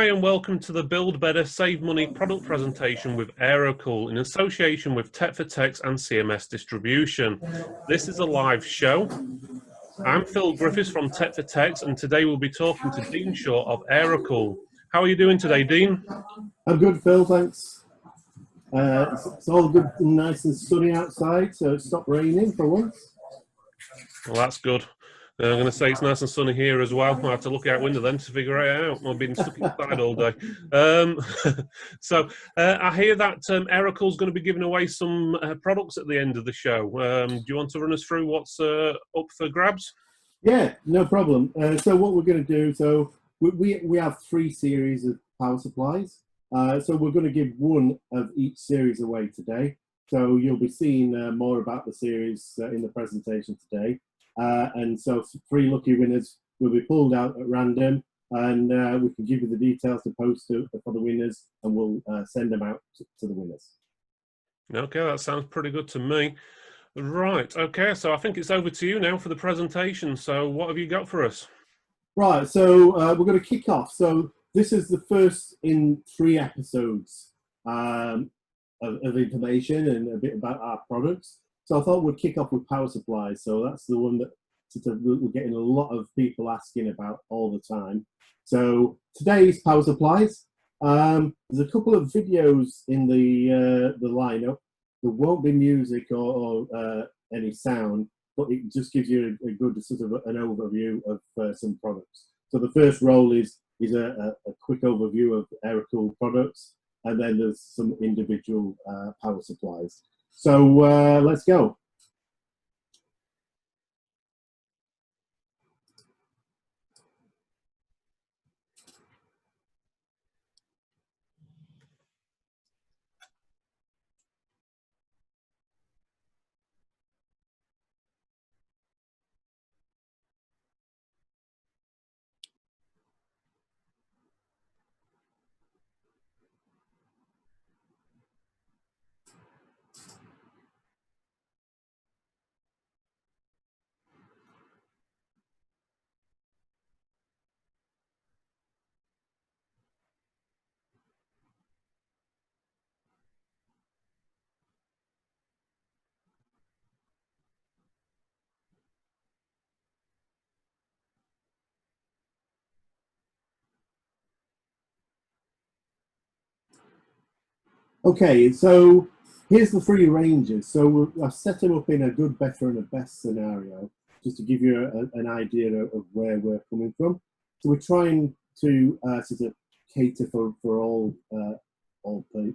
Hi and welcome to the Build Better Save Money product presentation with AeroCool in association with Tech for Techs and CMS Distribution. This is a live show. I'm Phil Griffiths from Tech for Techs and today we'll be talking to Dean Shaw of AeroCool. How are you doing today, Dean? I'm good, Phil, thanks. It's all good and nice and sunny outside, so it stopped raining for once. Well, that's good. I'm going to say it's nice and sunny here as well. I'll have to look out window then to figure it out. I've been stuck inside all day. I hear that AeroCool's going to be giving away some products at the end of the show. Do you want to run us through what's up for grabs? Yeah, no problem. So what we're going to do, so we have 3 series of power supplies. So we're going to give one of each series away today. So you'll be seeing more about the series in the presentation today. And so 3 lucky winners will be pulled out at random, and we can give you the details to post for the winners, and we'll send them out to the winners. Okay, that sounds pretty good to me. Right, okay, so I think it's over to you now for the presentation. So what have you got for us? Right, so we're going to kick off. So this is the first in 3 episodes of information and a bit about our products. So I thought we'd kick off with power supplies. So that's the one that we're getting a lot of people asking about all the time. So today's power supplies. There's a couple of videos in the lineup. There won't be music or any sound, but it just gives you a good sort of an overview of some products. So the first roll is a quick overview of AeroCool products, and then there's some individual power supplies. So let's go. Okay, so here's the 3 ranges. So I've set them up in a good, better, and a best scenario, just to give you an idea of where we're coming from. So we're trying to sort of cater for all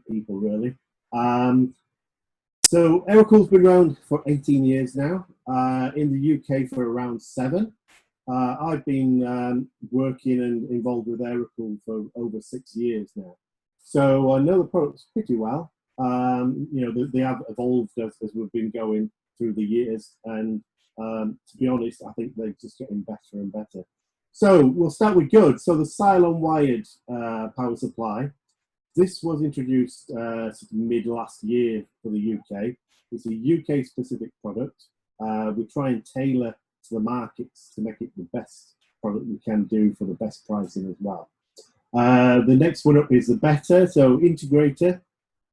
people, really. So AeroCool's been around for 18 years now. In the UK for around 7. I've been working and involved with AeroCool for over 6 years now. So I know the products pretty well. You know, they have evolved as we've been going through the years, and to be honest, I think they're just getting better and better. So we'll start with good. So the Cylon wired power supply. This was introduced mid last year for the UK. It's a UK specific product. We try and tailor to the markets to make it the best product we can do for the best pricing as well. The next one up is the better, so integrator.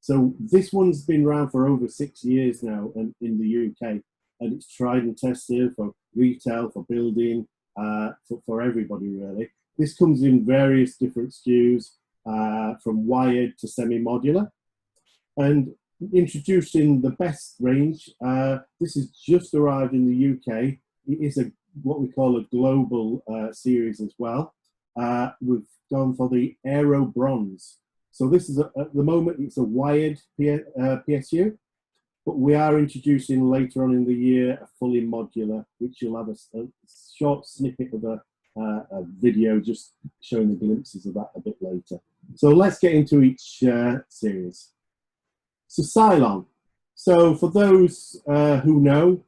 So this one's been around for over 6 years now in the UK, and it's tried and tested for retail, for building, for everybody really. This comes in various different SKUs, from wired to semi-modular. And introduced in the best range, this has just arrived in the UK. It is what we call a global series as well. We've gone for the Aero Bronze. So this is, at the moment, it's a wired PSU, but we are introducing later on in the year a fully modular, which you'll have a short snippet of a video just showing the glimpses of that a bit later. So let's get into each series. So Cylon. So for those who know,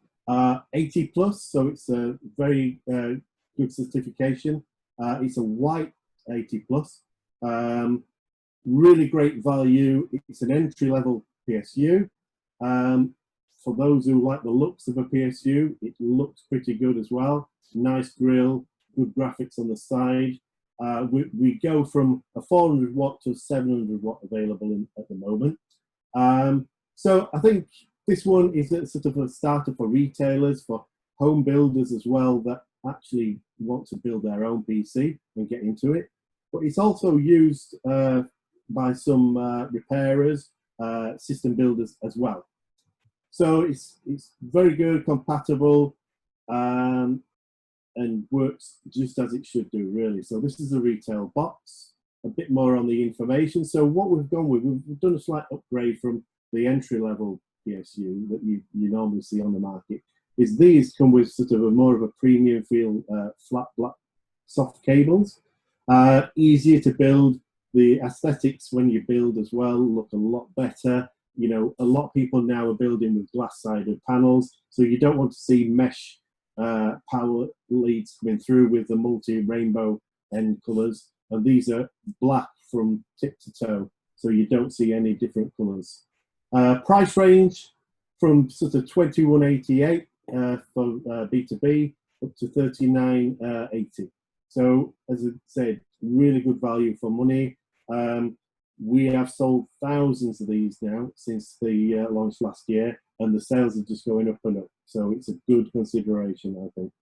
80 plus, so it's a very good certification. It's a white 80 plus, really great value. It's an entry-level PSU. For those who like the looks of a PSU, it looks pretty good as well. Nice grille, good graphics on the side. We go from a 400 watt to 700 watt available at the moment. So I think this one is a sort of a starter for retailers, for home builders as well, that actually want to build their own PC and get into it. But it's also used by some repairers, system builders as well. So it's very good, compatible, and works just as it should do, really. So this is a retail box. A bit more on the information. So what we've gone with, we've done a slight upgrade from the entry-level PSU that you normally see on the market. Is these come with sort of a more of a premium feel, flat black soft cables, easier to build. The aesthetics when you build as well look a lot better. You know, a lot of people now are building with glass-sided panels, so you don't want to see mesh power leads coming through with the multi-rainbow end colours, and these are black from tip to toe, so you don't see any different colours. Price range from sort of 2188 for B2B up to 3980. So as I said, really good value for money. We have sold thousands of these now since the launch last year, and the sales are just going up and up. So it's a good consideration, I think.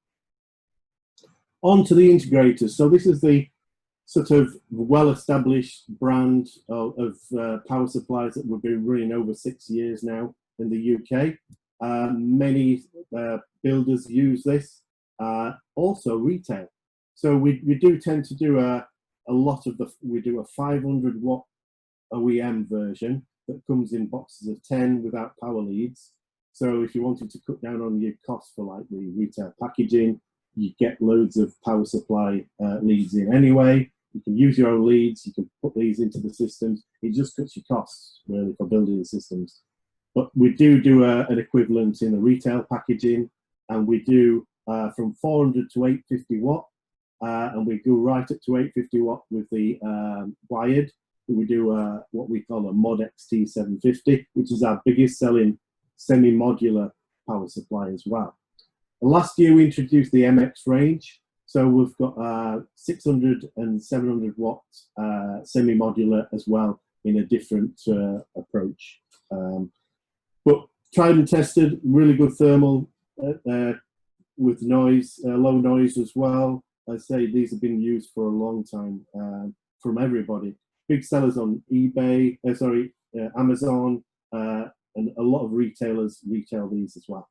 On to the integrators. So this is the sort of well-established brand of power supplies that we've been running over 6 years now in the UK. Many builders use this, also retail. So we do tend to do a lot of we do a 500 watt OEM version that comes in boxes of 10 without power leads. So if you wanted to cut down on your costs for like the retail packaging, you get loads of power supply leads in anyway. You can use your own leads, you can put these into the systems. It just cuts your costs really for building the systems. But we do an equivalent in the retail packaging, and we do from 400 to 850 watt, and we go right up to 850 watt with the wired. We do what we call a Mod XT750, which is our biggest selling semi-modular power supply as well. And last year we introduced the MX range. So we've got 600 and 700 watt semi-modular as well in a different approach. But tried and tested, really good thermal with noise, low noise as well. I say these have been used for a long time from everybody. Big sellers on eBay, Amazon, and a lot of retailers retail these as well.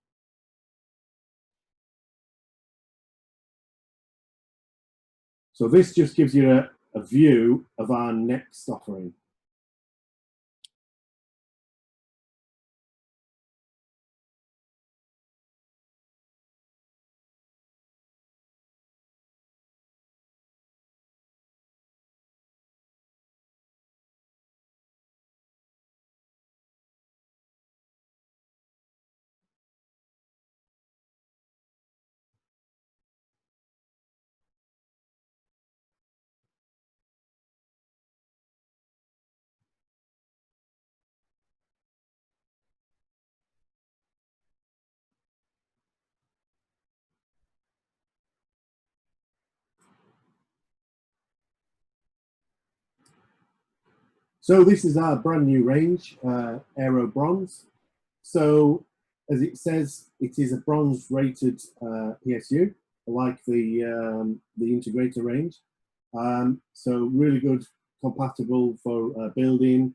So this just gives you a view of our next offering. So this is our brand new range, Aero Bronze. So as it says, it is a bronze rated PSU, like the integrator range. So really good, compatible for building.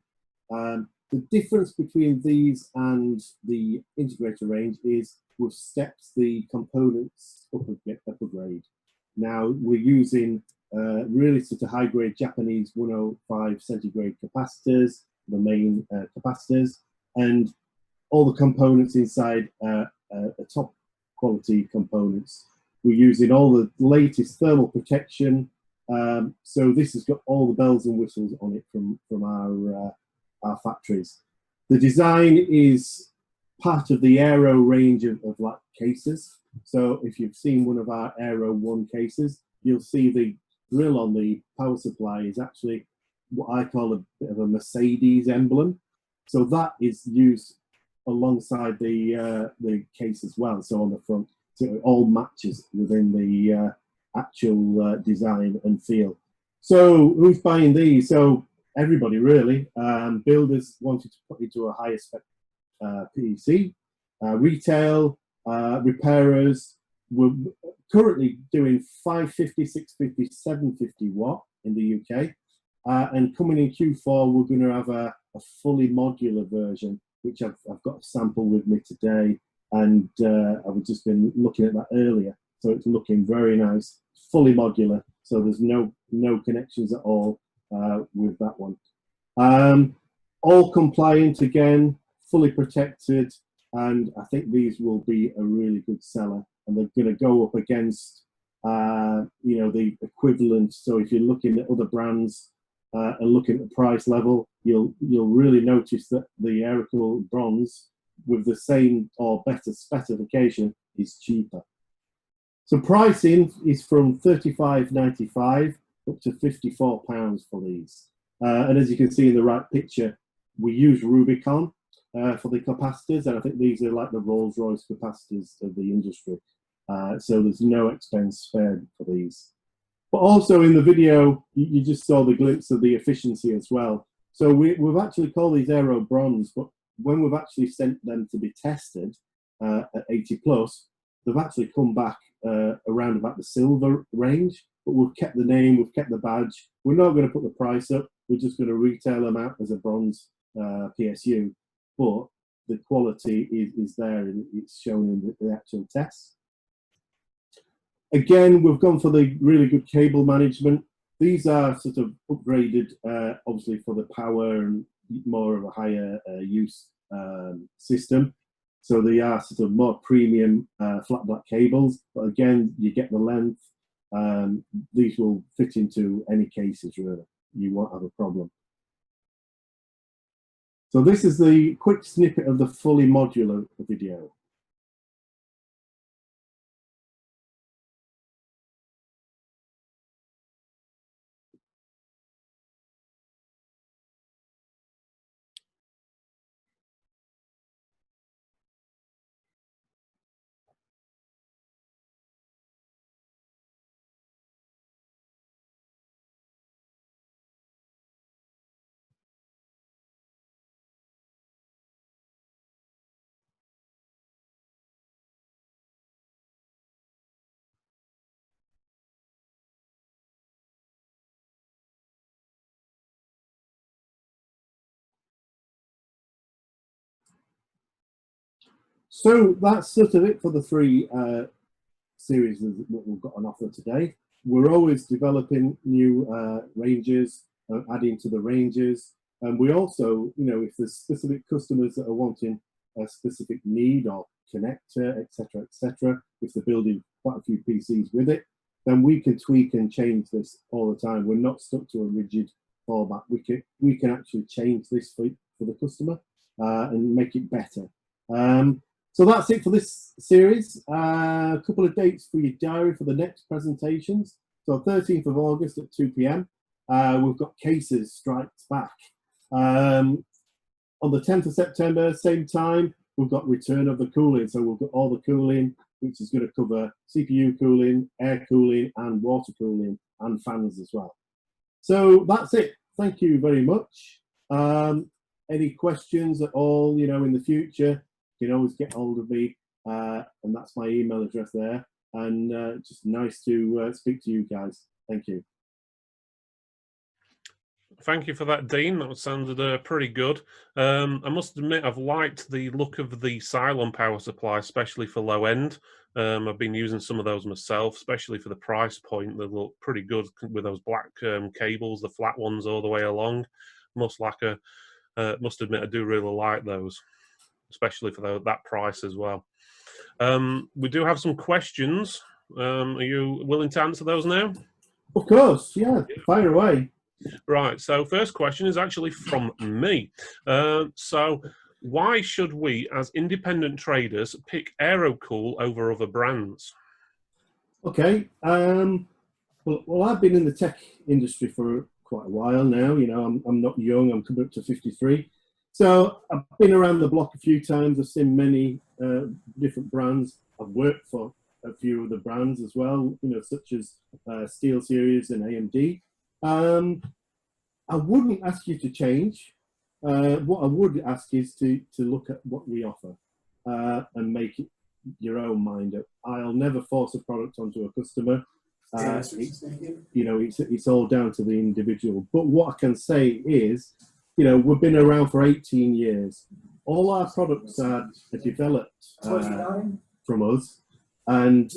The difference between these and the integrator range is we've stepped the components up a grade. Now we're using really sort of high grade Japanese 105 centigrade capacitors, the main capacitors, and all the components inside are top quality components. We're using all the latest thermal protection. So this has got all the bells and whistles on it from our factories. The design is part of the Aero range of like cases. So if you've seen one of our Aero 1 cases, you'll see the grill on the power supply is actually what I call a bit of a Mercedes emblem. So that is used alongside the case as well. So on the front, so it all matches within the actual design and feel. So who's buying these? So everybody really. Builders wanted to put into a higher spec PEC. Retail, repairers. We're currently doing 550, 650, 750 watt in the UK. And coming in Q4, we're going to have a fully modular version, which I've got a sample with me today. And I've just been looking at that earlier. So it's looking very nice, fully modular. So there's no connections at all with that one. All compliant again, fully protected. And I think these will be a really good seller. And they're going to go up against, you know, the equivalent. So if you're looking at other brands and looking at the price level, you'll really notice that the AeroCool bronze with the same or better specification is cheaper. So pricing is from £35.95 up to £54 for these. And as you can see in the right picture, we use Rubicon for the capacitors, and I think these are like the Rolls-Royce capacitors of the industry. So there's no expense spared for these. But also in the video, you just saw the glimpse of the efficiency as well. So we've actually called these Aero Bronze, but when we've actually sent them to be tested at 80 plus, they've actually come back around about the silver range, but we've kept the name, we've kept the badge. We're not going to put the price up. We're just going to retail them out as a bronze PSU, but the quality is there and it's shown in the actual tests. Again, we've gone for the really good cable management. These are sort of upgraded, obviously for the power and more of a higher use system. So they are sort of more premium flat black cables, but again, you get the length. These will fit into any cases really. You won't have a problem. So this is the quick snippet of the fully modular video. So that's sort of it for the three series that we've got on offer today. We're always developing new ranges, adding to the ranges. And we also, you know, if there's specific customers that are wanting a specific need or connector, etc., if they're building quite a few PCs with it, then we can tweak and change this all the time. We're not stuck to a rigid format. We can actually change this for the customer and make it better. So that's it for this series. A couple of dates for your diary for the next presentations. So 13th of August at 2 p.m. We've got Cases Strikes Back. On the 10th of September, same time, we've got Return of the Cooling. So we've got all the cooling, which is going to cover CPU cooling, air cooling, and water cooling, and fans as well. So that's it. Thank you very much. Any questions at all, you know, in the future, you can always get hold of me, and that's my email address there. And just nice to speak to you guys. Thank you. Thank you for that, Dean. That sounded pretty good. I must admit, I've liked the look of the Cylon power supply, especially for low end. I've been using some of those myself, especially for the price point. They look pretty good with those black cables, the flat ones all the way along. Must admit, I do really like those, especially for that price as well. We do have some questions. Are you willing to answer those now? Of course, yeah, fire away. Right, so first question is actually from me. So why should we, as independent traders, pick AeroCool over other brands? Okay, well, I've been in the tech industry for quite a while now. You know, I'm not young, I'm coming up to 53. So I've been around the block a few times. I've seen many different brands. I've worked for a few of the brands as well, you know, such as SteelSeries and AMD. I wouldn't ask you to change. What I would ask is to look at what we offer and make it your own mind up. I'll never force a product onto a customer. It's all down to the individual. But what I can say is, we've been around for 18 years. All our products are developed from us, and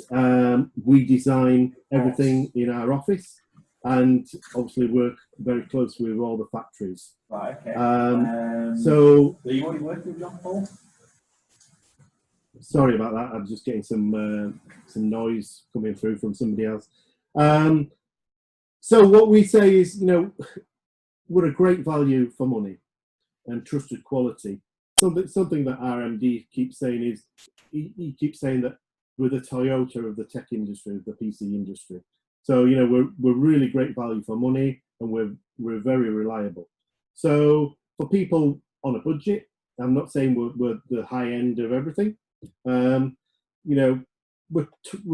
we design everything in our office, and obviously work very closely with all the factories. Right, okay. So are you already working with John Paul? Sorry about that. I'm just getting some noise coming through from somebody else. So what we say is, we're a great value for money and trusted quality. Something that our MD keeps saying is, he keeps saying that we're the Toyota of the tech industry, of the PC industry. So we're really great value for money, and we're very reliable. So for people on a budget, I'm not saying we're the high end of everything. We're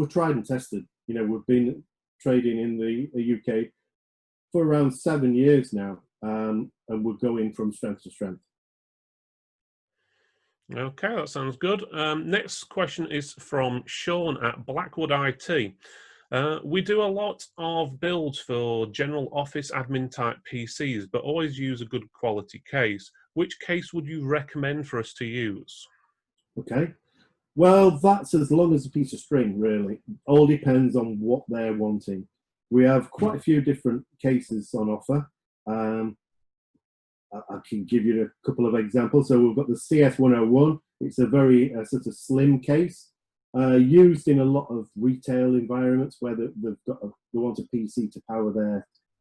tried and tested. We've been trading in the UK for around 7 years now, and we're going from strength to strength. Okay, that sounds good. Next question is from Sean at Blackwood IT. We do a lot of builds for general office admin type PCs, but always use a good quality case. Which case would you recommend for us to use? Okay, well, that's as long as a piece of string, really. All depends on what they're wanting. We have quite a few different cases on offer. I can give you a couple of examples. So we've got the CS101. It's a very sort of slim case, used in a lot of retail environments where they want a PC to power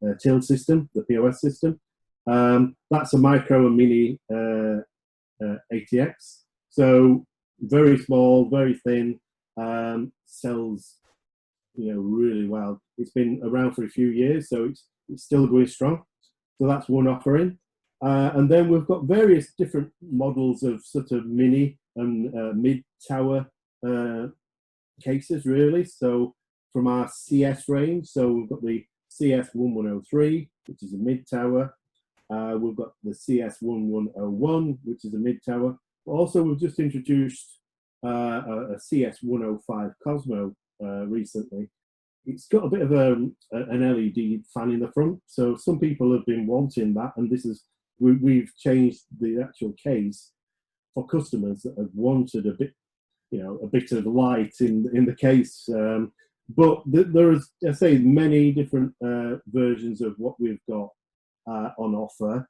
their till system, the POS system. That's a micro and mini ATX. So very small, very thin, sells really well. It's been around for a few years, so it's still going strong. So that's one offering. And then we've got various different models of sort of mini and mid-tower cases, really. So from our CS range, so we've got the CS1103, which is a mid-tower. We've got the CS1101, which is a mid-tower. Also, we've just introduced a CS105 Cosmo recently. It's got a bit of an LED fan in the front, so some people have been wanting that, and we've changed the actual case for customers that have wanted a bit of light in the case. But there is, I say, many different versions of what we've got on offer.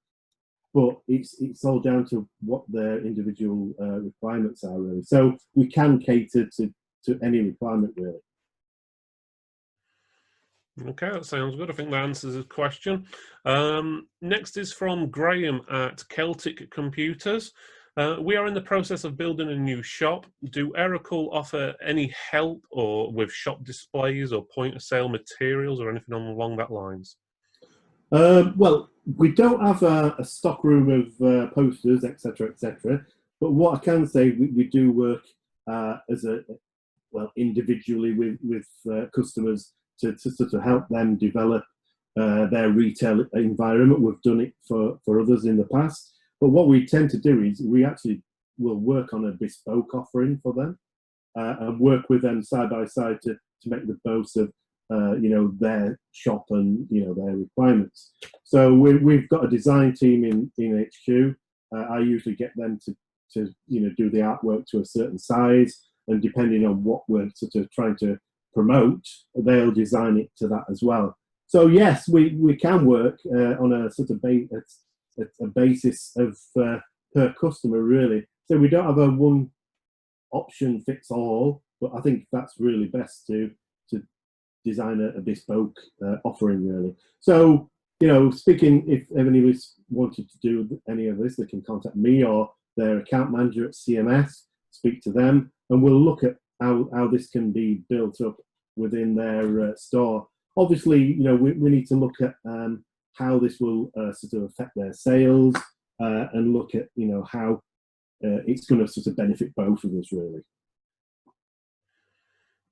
But it's all down to what their individual requirements are, really. So we can cater to any requirement, really. Okay, that sounds good. I think that answers the question. Next is from Graham at Celtic Computers. We are in the process of building a new shop. Do AeroCool offer any help or with shop displays or point of sale materials or anything along that lines? Well, we don't have a stock room of posters, etc., etc. But what I can say, we do work individually with customers to sort of help them develop their retail environment. We've done it for others in the past. But what we tend to do is we actually will work on a bespoke offering for them and work with them side by side to make the most of their shop and their requirements. So we've got a design team in HQ. I usually get them to do the artwork to a certain size, and depending on what we're sort of trying to promote, they'll design it to that as well. So yes, we can work on a sort of a basis of per customer, really. So we don't have a one option fits all, but I think that's really best to design a bespoke offering, really. So speaking, if anybody's wanted to do any of this, they can contact me or their account manager at CMS, speak to them, and we'll look at how this can be built up within their store. Obviously, we need to look at how this will sort of affect their sales and look at how it's going to sort of benefit both of us, really.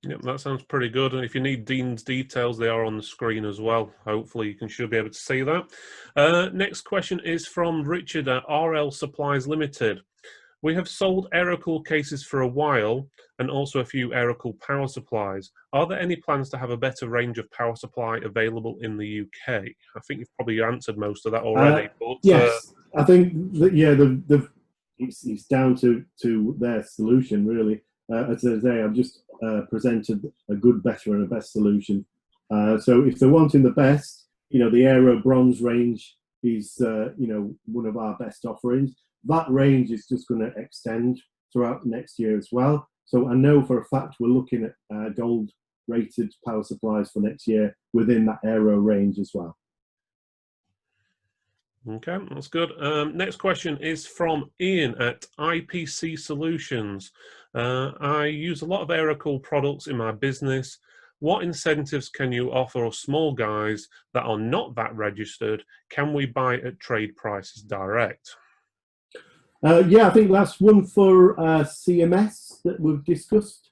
Yep, that sounds pretty good. And if you need Dean's details, they are on the screen as well. Hopefully you should be able to see that. Next question is from Richard at RL Supplies Limited. We have sold AeroCool cases for a while and also a few AeroCool power supplies. Are there any plans to have a better range of power supply available in the UK? I think you've probably answered most of that already. But, yes, I think that, yeah, it's down to their solution, really. As I say, I've just presented a good, better, and a best solution. So if they're wanting the best, the Aero Bronze range is, one of our best offerings. That range is just going to extend throughout next year as well. So I know for a fact we're looking at gold-rated power supplies for next year within that Aero range as well. Okay, that's good. Next question is from Ian at IPC Solutions. I use a lot of AeroCool products in my business. What incentives can you offer us small guys that are not that registered? Can we buy at trade prices direct? Yeah, I think that's one for CMS that we've discussed.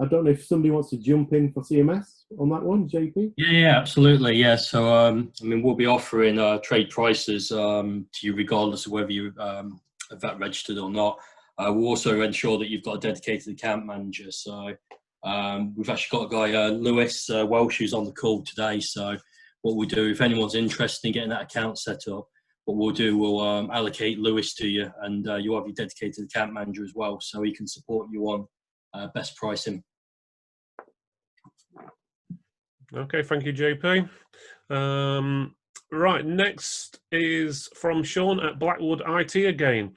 I don't know if somebody wants to jump in for CMS on that one, JP? Yeah, absolutely. Yeah. So, I mean, we'll be offering trade prices to you regardless of whether you're VAT registered or not. We'll also ensure that you've got a dedicated account manager. So we've actually got a guy, Lewis Welsh, who's on the call today. So what we'll do, if anyone's interested in getting that account set up, what we'll do, we'll allocate Lewis to you, and you'll have your dedicated account manager as well, so he can support you on best pricing. Okay, thank you, JP. Right, next is from Sean at Blackwood IT again.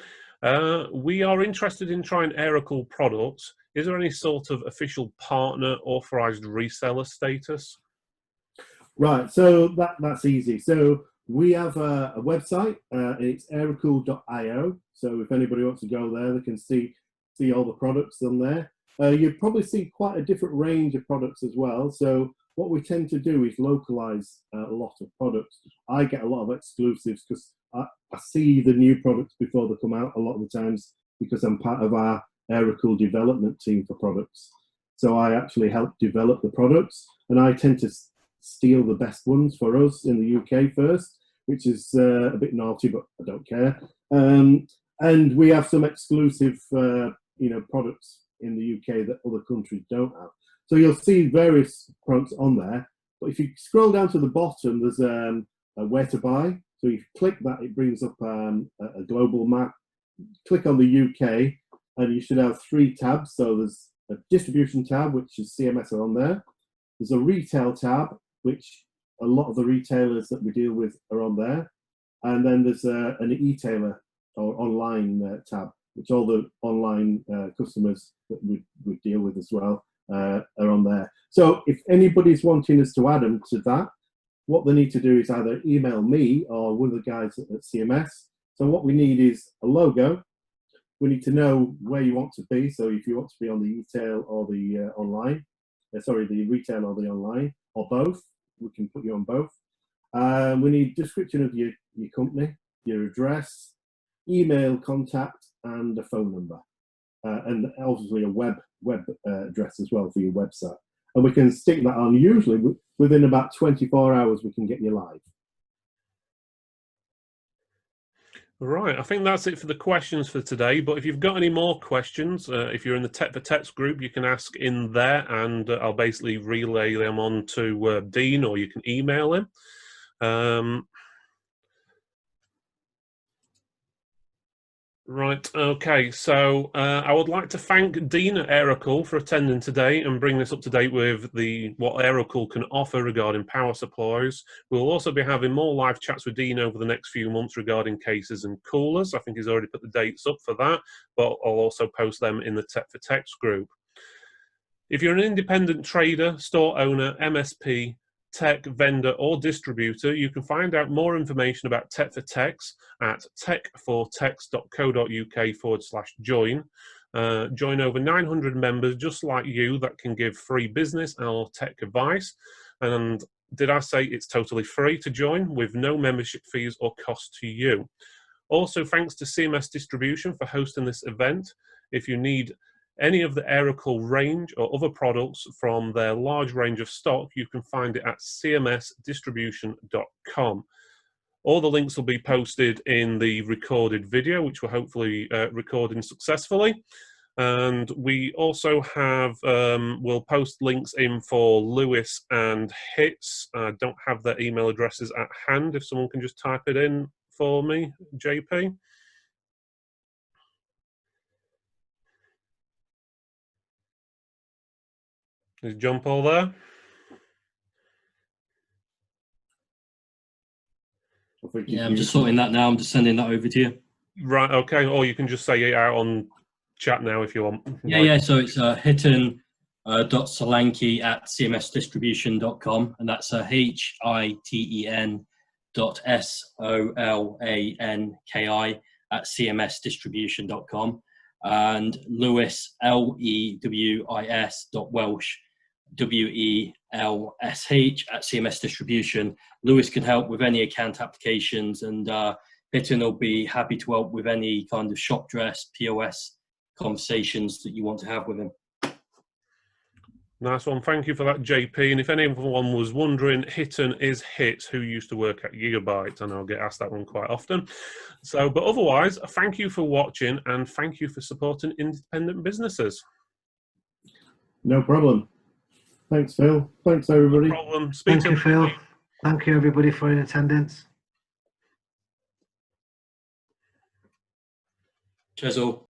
We are interested in trying AeroCool products. Is there any sort of official partner authorized reseller status? Right, so that's easy. So we have a website. It's aerocool.io. So if anybody wants to go there, they can see all the products on there. You'll probably see quite a different range of products as well. So what we tend to do is localize a lot of products. I get a lot of exclusives because I see the new products before they come out a lot of the times, because I'm part of our AeroCool development team for products. So I actually help develop the products, and I tend to steal the best ones for us in the UK first, which is a bit naughty, but I don't care. And we have some exclusive products in the UK that other countries don't have. So you'll see various products on there, but if you scroll down to the bottom, there's a where to buy. So if you click that, it brings up a global map. Click on the UK, and you should have 3 tabs. So there's a distribution tab, which is CMS are on there. There's a retail tab, which a lot of the retailers that we deal with are on there. And then there's an e-tailer or online tab, which all the online customers that we deal with as well are on there. So if anybody's wanting us to add them to that, what they need to do is either email me or one of the guys at CMS. So what we need is a logo. We need to know where you want to be. So if you want to be on the e-tail or the online, the retail or the online, or both, we can put you on both. We need description of your company, your address, email contact, and a phone number, and obviously a web address as well for your website. And we can stick that on. Usually within about 24 hours, we can get you live. Right, I think that's it for the questions for today. But if you've got any more questions, if you're in the Tech for Techs group, you can ask in there, and I'll basically relay them on to Dean, or you can email him. Right, okay, so I would like to thank Dean at AeroCool for attending today and bringing us up to date with what AeroCool can offer regarding power supplies. We'll also be having more live chats with Dean over the next few months regarding cases and coolers. I think he's already put the dates up for that, but I'll also post them in the Tech for Techs group. If you're an independent trader, store owner, MSP, tech vendor or distributor, you can find out more information about Tech for Techs at techfortechs.co.uk/join. Join over 900 members just like you that can give free business or tech advice. And did I say it's totally free to join with no membership fees or cost to you? Also, thanks to CMS Distribution for hosting this event. If you need any of the AeroCool range or other products from their large range of stock, you can find it at cmsdistribution.com. All the links will be posted in the recorded video, which we're hopefully recording successfully. And we also have, we'll post links in for Lewis and Hits. I don't have their email addresses at hand. If someone can just type it in for me, JP. Is John Paul there? Yeah, I'm just sorting that now. I'm just sending that over to you. Right, okay. Or you can just say it out on chat now if you want. Yeah, yeah. So it's hitten.solanki@cmsdistribution.com, and that's hitten.solanki@cmsdistribution.com, and Lewis Lewis.welsh WELSH@CMS Lewis can help with any account applications, and Hitten will be happy to help with any kind of shop dress, POS conversations that you want to have with him. Nice one. Thank you for that, JP. And if anyone was wondering, Hitten is Hit, who used to work at Gigabyte, and I'll get asked that one quite often. So, but otherwise, thank you for watching, and thank you for supporting independent businesses. No problem. Thanks, Phil. Thanks, everybody. No problem. Thank you, Phil. Thank you, everybody, for in attendance. Cheers all.